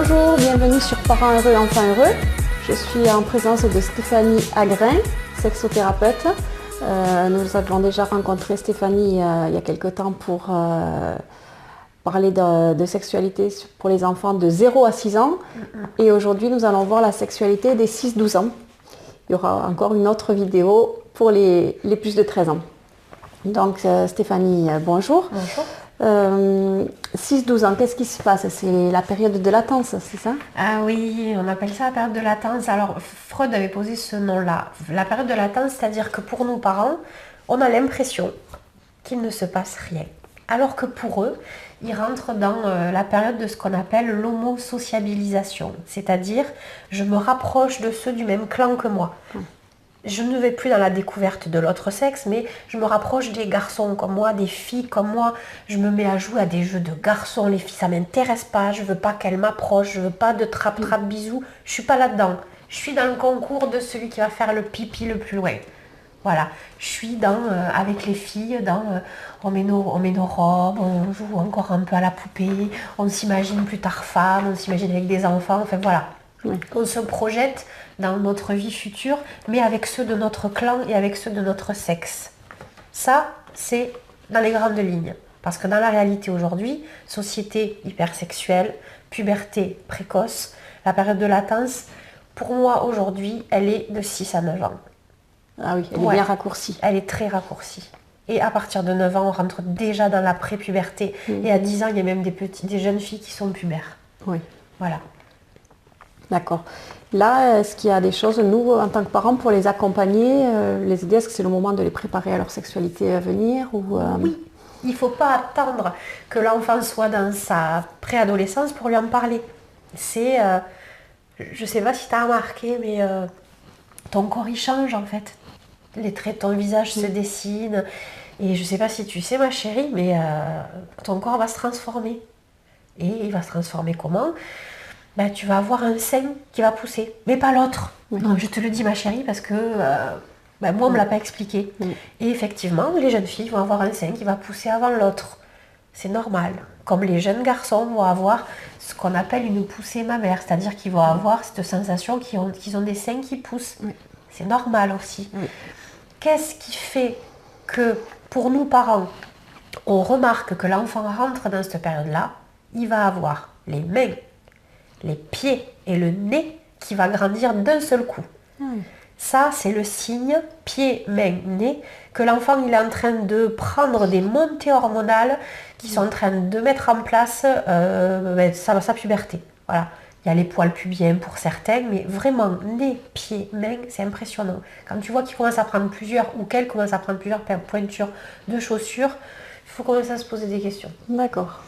Bonjour, bienvenue sur Parents heureux, enfants heureux. Je suis en présence de Stéphanie Agrin, sexothérapeute. Nous avons déjà rencontré Stéphanie il y a quelque temps pour parler de sexualité pour les enfants de 0 à 6 ans. Et aujourd'hui, nous allons voir la sexualité des 6-12 ans. Il y aura encore une autre vidéo pour les plus de 13 ans. Donc Stéphanie, bonjour. Bonjour. 6-12 ans, qu'est-ce qui se passe? C'est la période de latence, c'est ça? Ah oui, on appelle ça la période de latence. Alors, Freud avait posé ce nom-là. La période de latence, c'est-à-dire que pour nous parents, on a l'impression qu'il ne se passe rien. Alors que pour eux, ils rentrent dans la période de ce qu'on appelle l'homosociabilisation. C'est-à-dire, je me rapproche de ceux du même clan que moi. Je ne vais plus dans la découverte de l'autre sexe, mais je me rapproche des garçons comme moi, des filles comme moi. Je me mets à jouer à des jeux de garçons. Les filles, ça ne m'intéresse pas. Je ne veux pas qu'elles m'approchent. Je ne veux pas de trappe-trappe bisous. Je ne suis pas là-dedans. Je suis dans le concours de celui qui va faire le pipi le plus loin. Voilà. Je suis avec les filles, on met nos robes, on joue encore un peu à la poupée. On s'imagine plus tard femme, on s'imagine avec des enfants. Enfin voilà. Oui. On se projette dans notre vie future, mais avec ceux de notre clan et avec ceux de notre sexe. Ça, c'est dans les grandes lignes. Parce que dans la réalité aujourd'hui, société hypersexuelle, puberté précoce, la période de latence, pour moi aujourd'hui, elle est de 6 à 9 ans. Ah oui, elle est bien raccourcie. Elle est très raccourcie. Et à partir de 9 ans, on rentre déjà dans la pré-puberté. Et à 10 ans, il y a même des jeunes filles qui sont pubères. Oui. Voilà. D'accord. Là, est-ce qu'il y a des choses, nous, en tant que parents, pour les accompagner, les aider? Est-ce que c'est le moment de les préparer à leur sexualité à venir Oui, il ne faut pas attendre que l'enfant soit dans sa préadolescence pour lui en parler. C'est, je ne sais pas si tu as remarqué, mais ton corps, il change en fait. Les traits de ton visage se dessinent. Et je ne sais pas si tu sais, ma chérie, mais ton corps va se transformer. Et il va se transformer comment ? Ben, tu vas avoir un sein qui va pousser, mais pas l'autre. Oui. Non, je te le dis, ma chérie, parce que moi, on ne me l'a pas expliqué. Oui. Et effectivement, les jeunes filles vont avoir un sein qui va pousser avant l'autre. C'est normal. Comme les jeunes garçons vont avoir ce qu'on appelle une poussée mammaire, c'est-à-dire qu'ils vont avoir cette sensation qu'ils ont des seins qui poussent. Oui. C'est normal aussi. Oui. Qu'est-ce qui fait que, pour nous parents, on remarque que l'enfant rentre dans cette période-là, il va avoir les mains, les pieds et le nez qui va grandir d'un seul coup. Ça, c'est le signe, pied, main, nez, que l'enfant il est en train de prendre des montées hormonales qui sont en train de mettre en place sa puberté. Voilà. Il y a les poils pubiens pour certains, mais vraiment, nez, pied, main, c'est impressionnant. Quand tu vois qu'il commence à prendre plusieurs, ou qu'elle commence à prendre plusieurs pointures de chaussures, il faut commencer à se poser des questions. D'accord.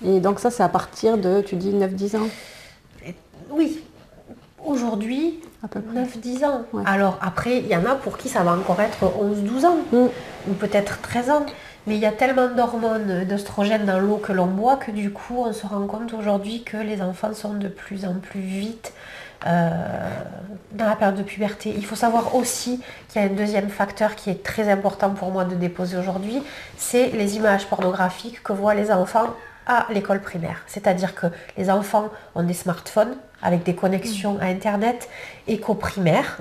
Et donc ça, c'est à partir de, tu dis, 9-10 ans? Oui, aujourd'hui, 9-10 ans. Ouais. Alors après, il y en a pour qui ça va encore être 11-12 ans, ou peut-être 13 ans. Mais il y a tellement d'hormones, d'oestrogènes dans l'eau que l'on boit que du coup, on se rend compte aujourd'hui que les enfants sont de plus en plus vite dans la période de puberté. Il faut savoir aussi qu'il y a un deuxième facteur qui est très important pour moi de déposer aujourd'hui, c'est les images pornographiques que voient les enfants à l'école primaire. C'est-à-dire que les enfants ont des smartphones avec des connexions à Internet et au primaire,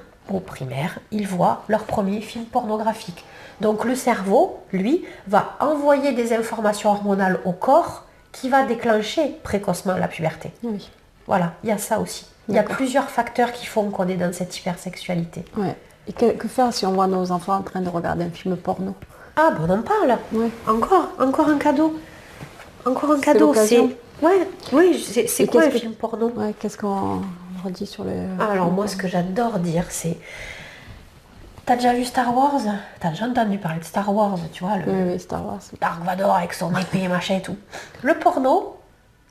ils voient leur premier film pornographique. Donc le cerveau, lui, va envoyer des informations hormonales au corps qui va déclencher précocement la puberté. Oui. Voilà, il y a ça aussi. Il y a plusieurs facteurs qui font qu'on est dans cette hypersexualité. Ouais. Et que faire si on voit nos enfants en train de regarder un film porno? Ah, ben on en parle. Oui. Encore un cadeau. Encore un cadeau, c'est... c'est quoi un film porno? Ouais, qu'est-ce qu'on redit sur le... Alors moi, ce que j'adore dire, c'est... T'as déjà vu Star Wars? T'as déjà entendu parler de Star Wars, tu vois? Oui, Star Wars. Dark Vador avec son épée, machin et tout. Le porno,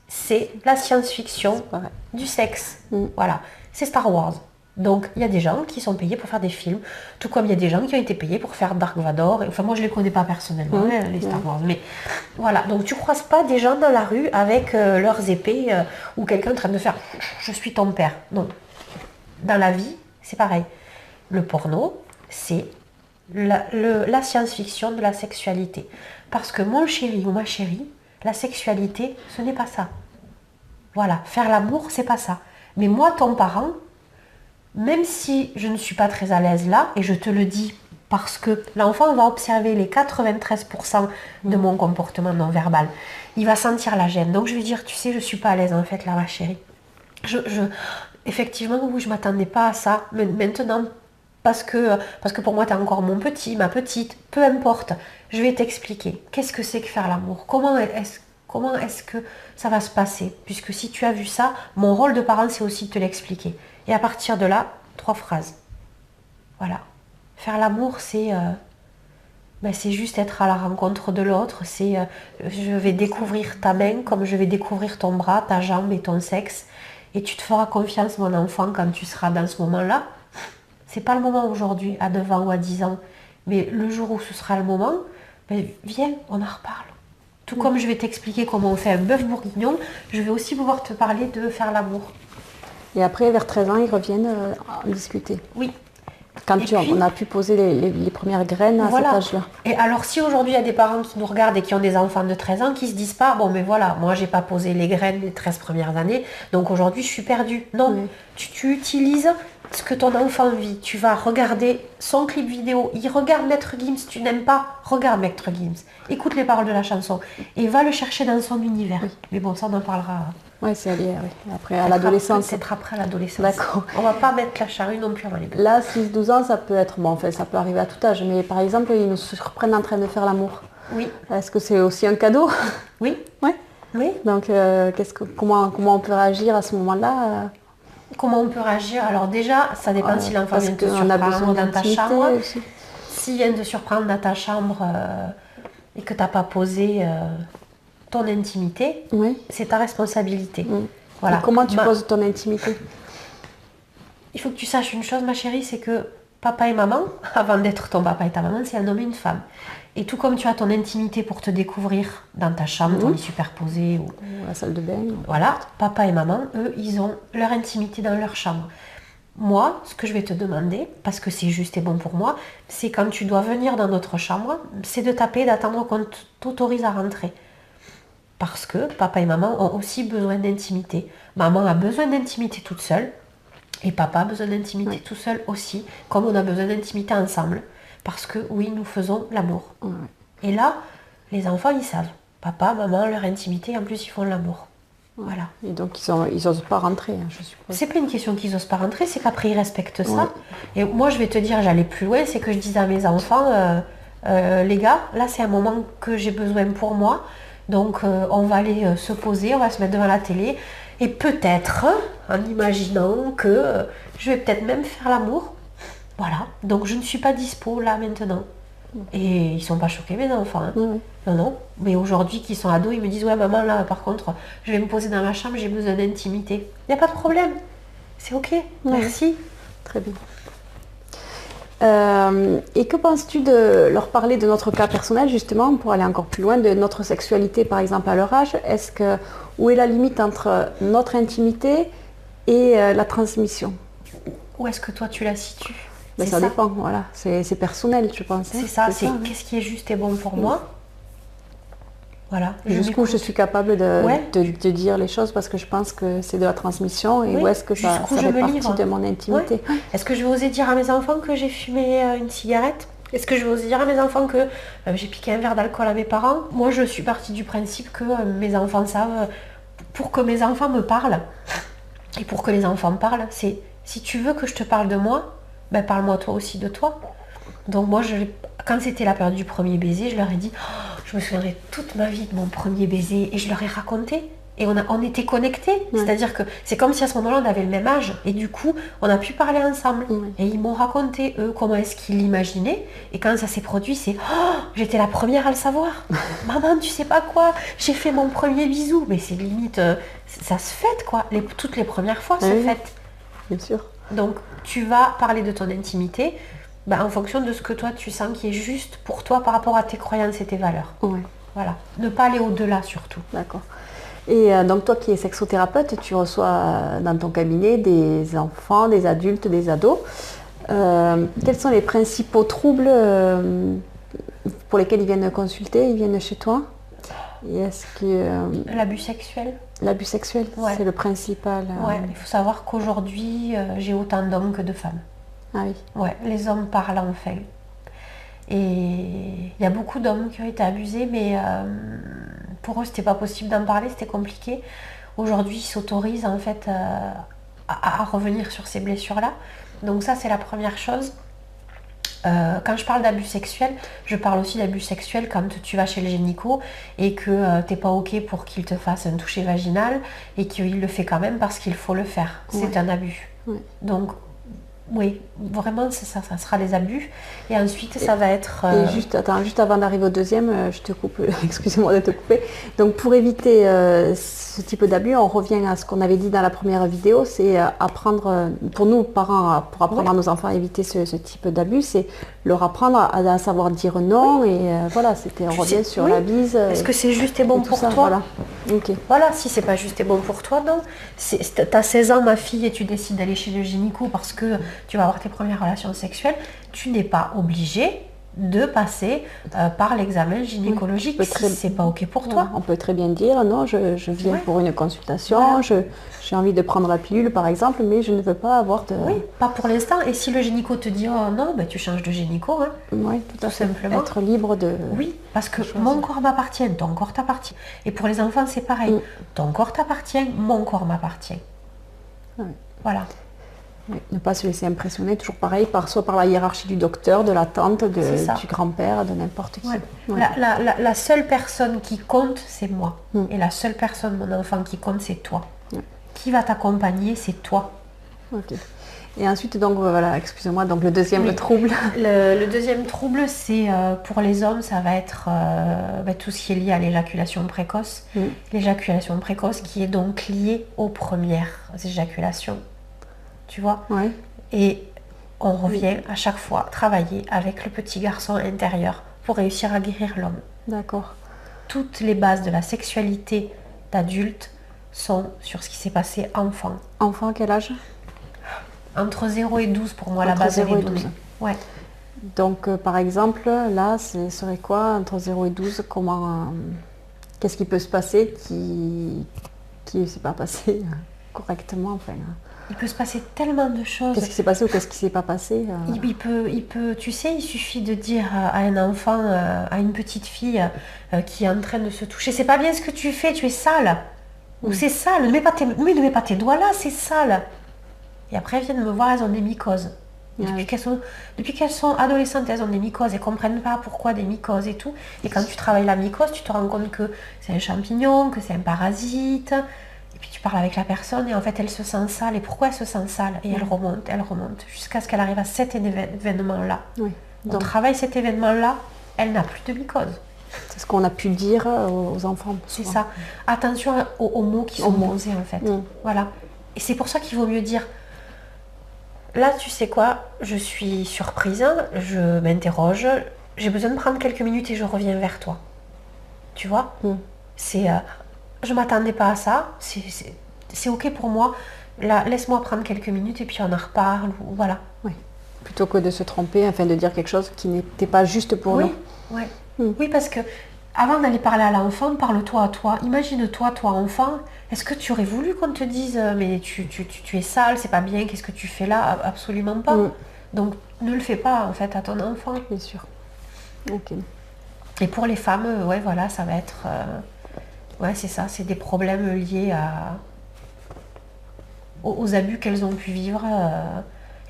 c'est la science-fiction du sexe. Voilà, c'est Star Wars. Donc, il y a des gens qui sont payés pour faire des films, tout comme il y a des gens qui ont été payés pour faire Dark Vador. Enfin, moi, je ne les connais pas personnellement, les Star Wars. Mais voilà, donc tu ne croises pas des gens dans la rue avec leurs épées ou quelqu'un en train de faire « je suis ton père ». Non. Dans la vie, c'est pareil. Le porno, c'est la science-fiction de la sexualité. Parce que mon chéri ou ma chérie, la sexualité, ce n'est pas ça. Voilà, faire l'amour, c'est pas ça. Mais moi, ton parent, même si je ne suis pas très à l'aise là, et je te le dis parce que l'enfant va observer les 93% de mon comportement non verbal, il va sentir la gêne. Donc je vais dire, tu sais, je suis pas à l'aise en fait là, ma chérie. Effectivement, oui, je m'attendais pas à ça. Mais maintenant, parce que pour moi, tu es encore mon petit, ma petite, peu importe, je vais t'expliquer. Qu'est-ce que c'est que faire l'amour? Comment est-ce que ça va se passer? Puisque si tu as vu ça, mon rôle de parent, c'est aussi de te l'expliquer. Et à partir de là, 3 phrases. Voilà. Faire l'amour, c'est juste être à la rencontre de l'autre. Je vais découvrir ta main comme je vais découvrir ton bras, ta jambe et ton sexe. Et tu te feras confiance, mon enfant, quand tu seras dans ce moment-là. C'est pas le moment aujourd'hui, à 9 ans ou à 10 ans. Mais le jour où ce sera le moment, viens, on en reparle. Tout comme je vais t'expliquer comment on fait un bœuf bourguignon, je vais aussi pouvoir te parler de faire l'amour. Et après, vers 13 ans, ils reviennent en discuter. Oui. Quand on a pu poser les premières graines à cet âge-là. Et alors, si aujourd'hui, il y a des parents qui nous regardent et qui ont des enfants de 13 ans, qui se disent pas, bon, mais voilà, moi, j'ai pas posé les graines les 13 premières années, donc aujourd'hui, je suis perdue. Non, tu utilises ce que ton enfant vit. Tu vas regarder son clip vidéo. Il regarde Maître Gims, tu n'aimes pas, regarde Maître Gims. Écoute les paroles de la chanson et va le chercher dans son univers. Oui. Mais bon, ça, on en parlera. Oui, c'est lié, oui. Après, à l'adolescence. C'est après l'adolescence. D'accord. On va pas mettre la charrue non plus avant les bœufs. Là, 6-12 ans, ça peut être, bon, en fait, ça peut arriver à tout âge. Mais par exemple, ils nous surprennent en train de faire l'amour. Oui. Est-ce que c'est aussi un cadeau? Oui. Ouais. Oui. Donc, comment on peut réagir à ce moment-là? Comment on peut réagir? Alors déjà, ça dépend si l'enfant vient te surprendre dans ta chambre. S'il vient te surprendre dans ta chambre et que tu n'as pas posé ton intimité, c'est ta responsabilité. Voilà. Et comment tu poses ton intimité? Il faut que tu saches une chose, ma chérie, c'est que papa et maman, avant d'être ton papa et ta maman, c'est un homme et une femme. Et tout comme tu as ton intimité pour te découvrir dans ta chambre, ton lit superposé ou la salle de bain. Voilà, papa et maman, eux, ils ont leur intimité dans leur chambre. Moi, ce que je vais te demander, parce que c'est juste et bon pour moi, c'est quand tu dois venir dans notre chambre, c'est de taper, d'attendre qu'on t'autorise à rentrer. Parce que papa et maman ont aussi besoin d'intimité. Maman a besoin d'intimité toute seule, et papa a besoin d'intimité tout seul aussi, comme on a besoin d'intimité ensemble. Parce que oui, nous faisons l'amour. Et là, les enfants, ils savent. Papa, maman, leur intimité, en plus, ils font l'amour. Voilà. Et donc, ils n'osent pas rentrer, hein, je suppose. C'est pas une question qu'ils n'osent pas rentrer, c'est qu'après, ils respectent ça. Et moi, je vais te dire, j'allais plus loin, c'est que je disais à mes enfants, les gars, là, c'est un moment que j'ai besoin pour moi. Donc, on va aller se poser, on va se mettre devant la télé. Et peut-être, en imaginant que je vais peut-être même faire l'amour. Voilà. Donc, je ne suis pas dispo, là, maintenant. Et ils sont pas choqués, mes enfants. Hein. Non, non. Mais aujourd'hui, qu'ils sont ados, ils me disent, ouais, maman, là, par contre, je vais me poser dans ma chambre, j'ai besoin d'intimité. Il n'y a pas de problème. C'est ok. Merci. Très bien. Et que penses-tu de leur parler de notre cas personnel, justement, pour aller encore plus loin, de notre sexualité, par exemple, à leur âge? Où est la limite entre notre intimité et la transmission? Où est-ce que toi, tu la situes? Ben, ça dépend, voilà. C'est personnel, je pense. C'est ça, c'est qu'est-ce qui est juste et bon pour moi. Voilà. Jusqu'où je suis capable de dire les choses parce que je pense que c'est de la transmission et où est-ce que ça fait partie de mon intimité. Est-ce que je vais oser dire à mes enfants que j'ai fumé une cigarette? Est-ce que je vais oser dire à mes enfants que j'ai piqué un verre d'alcool à mes parents? Moi, je suis partie du principe que mes enfants savent, pour que mes enfants me parlent et pour que les enfants parlent, c'est si tu veux que je te parle de moi, ben parle-moi toi aussi de toi. Donc moi, quand c'était la période du premier baiser, je leur ai dit, je me souviendrai toute ma vie de mon premier baiser et je leur ai raconté. Et on était connectés, c'est-à-dire que c'est comme si à ce moment-là on avait le même âge et du coup on a pu parler ensemble et ils m'ont raconté eux comment est-ce qu'ils l'imaginaient et quand ça s'est produit c'est j'étais la première à le savoir. Maman tu sais pas quoi, j'ai fait mon premier bisou, mais c'est limite ça se fête quoi, toutes les premières fois se fêtent. Bien sûr. Donc tu vas parler de ton intimité en fonction de ce que toi tu sens qui est juste pour toi par rapport à tes croyances et tes valeurs. Voilà, ne pas aller au-delà surtout. D'accord. Et donc toi qui es sexothérapeute, tu reçois dans ton cabinet des enfants, des adultes, des ados. Quels sont les principaux troubles pour lesquels ils viennent consulter, ils viennent chez toi? Et est-ce que l'abus sexuel? L'abus sexuel, Ouais. c'est le principal. Ouais, il faut savoir qu'aujourd'hui, j'ai autant d'hommes que de femmes. Ah oui. Ouais, les hommes parlent enfin. Et il y a beaucoup d'hommes qui ont été abusés, mais pour eux, c'était pas possible d'en parler, c'était compliqué. Aujourd'hui, ils s'autorisent en fait à revenir sur ces blessures-là. Donc ça, c'est la première chose. Quand je parle d'abus sexuel, je parle aussi d'abus sexuel quand tu vas chez le gynéco et que t'es pas ok pour qu'il te fasse un toucher vaginal et qu'il le fait quand même parce qu'il faut le faire. C'est Ouais. un abus. Ouais. Donc oui, vraiment, ça sera les abus. Et ensuite, ça va être... Et juste avant d'arriver au deuxième, je te coupe, excusez-moi de te couper. Donc pour éviter ce type d'abus, on revient à ce qu'on avait dit dans la première vidéo, c'est apprendre, pour nous parents, pour apprendre à nos enfants à éviter ce type d'abus, c'est leur apprendre à savoir dire non. Et voilà, on revient sur la bise. Est-ce que c'est juste et bon pour toi? Voilà. Okay. Voilà, si c'est pas juste et bon pour toi, non. T'as 16 ans, ma fille, et tu décides d'aller chez le gynéco parce que tu vas avoir tes premières relations sexuelles, tu n'es pas obligé de passer par l'examen gynécologique si c'est pas ok pour toi. On peut très bien dire non, je viens pour une consultation, j'ai envie de prendre la pilule par exemple, mais je ne veux pas avoir de... Oui, pas pour l'instant. Et si le gynéco te dit oh non, ben, tu changes de gynéco, hein, oui, tout simplement. Être libre de... Oui, parce que mon corps m'appartient, ton corps t'appartient. Et pour les enfants, c'est pareil. Ton corps t'appartient, mon corps m'appartient. Oui. Voilà. Oui, ne pas se laisser impressionner, toujours pareil, soit par la hiérarchie du docteur, de la tante, du grand-père, de n'importe qui. Ouais. Ouais. La seule personne qui compte, c'est moi. Et la seule personne, mon enfant, qui compte, c'est toi. Qui va t'accompagner, c'est toi. Ok. Et ensuite, donc voilà, excusez-moi, donc le deuxième trouble. Le deuxième trouble, c'est pour les hommes, ça va être tout ce qui est lié à l'éjaculation précoce. L'éjaculation précoce qui est donc liée aux premières éjaculations. Tu vois? Ouais. Et on revient à chaque fois travailler avec le petit garçon intérieur pour réussir à guérir l'homme. D'accord. Toutes les bases de la sexualité d'adulte sont sur ce qui s'est passé enfant. Enfant, quel âge? Entre 0 et 12 pour moi, la base elle est donnée. Ouais. Donc par exemple, là, ce serait quoi entre 0 et 12? Qu'est-ce qui peut se passer qui ne s'est pas passé correctement enfin, Il peut se passer tellement de choses. Qu'est-ce qui s'est passé ou qu'est-ce qui s'est pas passé il peut, tu sais, il suffit de dire à un enfant, à une petite fille qui est en train de se toucher, c'est pas bien ce que tu fais, tu es sale. Ou c'est sale, ne mets pas tes doigts là, c'est sale. Et après, elles viennent me voir, elles ont des mycoses. Depuis qu'elles sont adolescentes, elles ont des mycoses, elles ne comprennent pas pourquoi des mycoses et tout. Et quand tu travailles la mycose, tu te rends compte que c'est un champignon, que c'est un parasite. Et puis tu parles avec la personne et en fait, elle se sent sale. Et pourquoi elle se sent sale? Et elle remonte, jusqu'à ce qu'elle arrive à cet événement-là. Oui. On travaille cet événement-là, elle n'a plus de mycose. C'est ce qu'on a pu dire aux enfants. C'est ça. Attention aux mots qui sont posés en fait. Voilà. Et c'est pour ça qu'il vaut mieux dire... Là, tu sais quoi, je suis surprise, je m'interroge, j'ai besoin de prendre quelques minutes et je reviens vers toi. Tu vois? C'est, je m'attendais pas à ça, c'est ok pour moi. Là, laisse-moi prendre quelques minutes et puis on en reparle, voilà. Oui. Plutôt que de se tromper, enfin de dire quelque chose qui n'était pas juste pour nous. Ouais. Oui, parce que avant d'aller parler à l'enfant, parle-toi à toi. Imagine-toi, toi enfant, est-ce que tu aurais voulu qu'on te dise mais tu es sale, c'est pas bien, qu'est-ce que tu fais là? Absolument pas. Donc ne le fais pas en fait à ton enfant. Bien sûr. Ok. Et pour les femmes, voilà, ça va être... c'est ça, c'est des problèmes liés aux abus qu'elles ont pu vivre.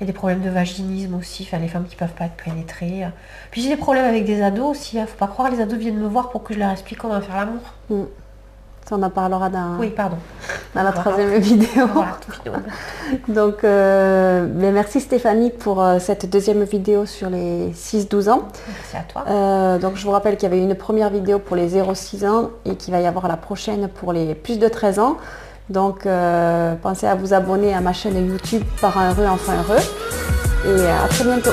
Il y a des problèmes de vaginisme aussi, enfin les femmes qui ne peuvent pas être pénétrées. Puis j'ai des problèmes avec des ados aussi, faut pas croire, les ados viennent me voir pour que je leur explique comment faire l'amour. Ça, on en parlera dans la troisième vidéo. Donc, merci Stéphanie pour cette deuxième vidéo sur les 6-12 ans. Merci à toi. Donc, je vous rappelle qu'il y avait une première vidéo pour les 0-6 ans et qu'il va y avoir la prochaine pour les plus de 13 ans. Donc, pensez à vous abonner à ma chaîne YouTube Parents heureux, enfants heureux. Et à très bientôt.